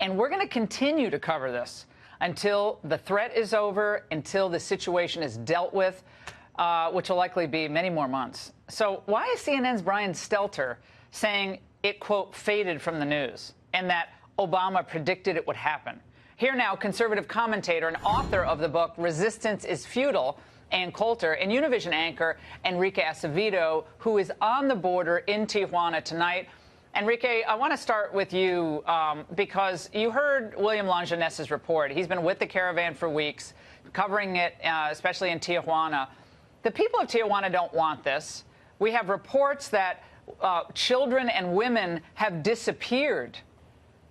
And we're going to continue to cover this until the threat is over, until the situation is dealt with, which will likely be many more months. So why is CNN's Brian Stelter saying it, quote, faded from the news and that Obama predicted it would happen? Here now, conservative commentator and author of the book Resistance Is Futile, and Coulter, and Univision anchor Enrique Acevedo, who is on the border in Tijuana tonight. Enrique, I want to start with you because you heard William Longinus's report. He's been with the Caravan for weeks, covering it, especially in Tijuana. The people of Tijuana don't want this. We have reports that children and women have disappeared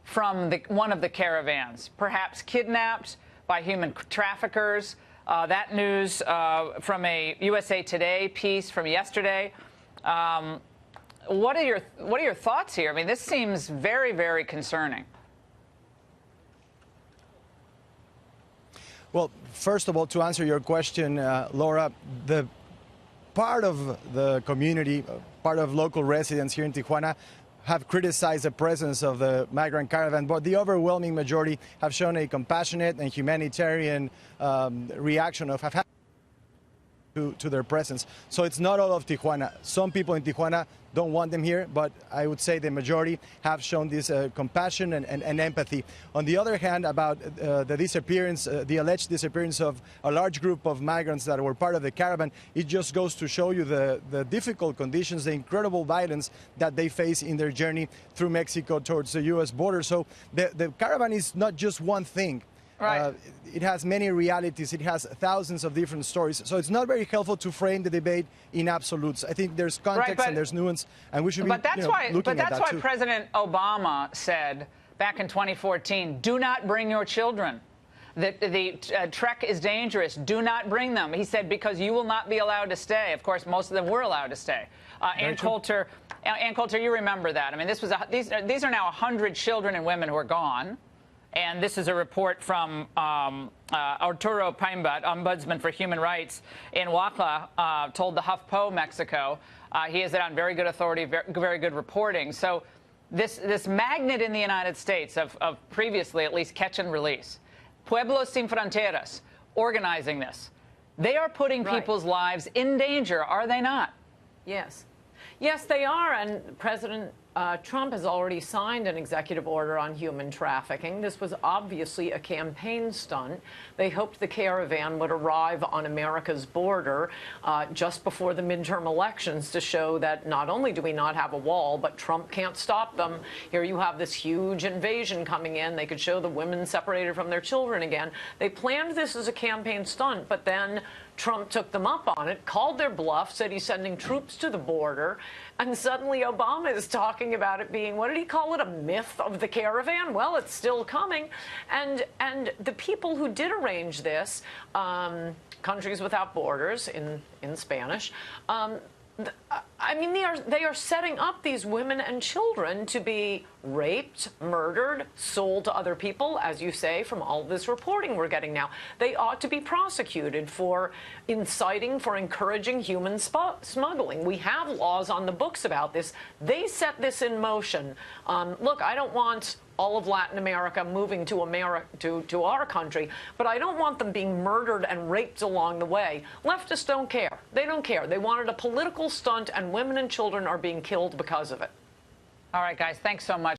from one of the caravans, perhaps kidnapped by human traffickers. That news from a USA Today piece from yesterday. What are your thoughts here? I mean, this seems very, very concerning. Well, first of all, to answer your question, Laura, the part of the community, part of local residents here in Tijuana have criticized the presence of the migrant caravan, but the overwhelming majority have shown a compassionate and humanitarian reaction of to their presence. So it's not all of Tijuana. Some people in Tijuana don't want them here, but I would say the majority have shown this compassion and empathy. On the other hand, about the disappearance, the alleged disappearance of a large group of migrants that were part of the caravan, it just goes to show you the difficult conditions, the incredible violence that they face in their journey through Mexico towards the U.S. border. So the caravan is not just one thing. Right. It has many realities. It has thousands of different stories. So it's not very helpful to frame the debate in absolutes. I think there's context and there's nuance, and we should be looking at that too. But that's why President Obama said back in 2014, do not bring your children. The trek is dangerous. Do not bring them. He said, because you will not be allowed to stay. Of course, most of them were allowed to stay. And Coulter, you remember that. I mean, these are now 100 children and women who are gone. And this is a report from Arturo Paimbat, Ombudsman for Human Rights in Oaxaca, told the HuffPo Mexico. He has it on very good authority, very good reporting. So this magnet in the United States of previously at least catch and release, Pueblos Sin Fronteras, organizing this, they are putting people's lives in danger, are they not? Yes. Yes, they are. And President Trump has already signed an executive order on human trafficking. This was obviously a campaign stunt. They hoped the caravan would arrive on America's border just before the midterm elections to show that not only do we not have a wall, but Trump can't stop them. Here you have this huge invasion coming in. They could show the women separated from their children again. They planned this as a campaign stunt, but then Trump took them up on it, called their bluff, said he's sending troops to the border, and suddenly Obama is talking about it being, what did he call it, a myth of the caravan? Well, it's still coming. And the people who did arrange this, Countries Without Borders in Spanish, I mean, they are setting up these women and children to be raped, murdered, sold to other people, as you say, from all this reporting we're getting now. They ought to be prosecuted for inciting, for encouraging human smuggling. We have laws on the books about this. They set this in motion. Look, I don't want all of Latin America moving to our country, but I don't want them being murdered and raped along the way. Leftists don't care. They don't care. They wanted a political stunt, and women and children are being killed because of it. All right, guys, thanks so much.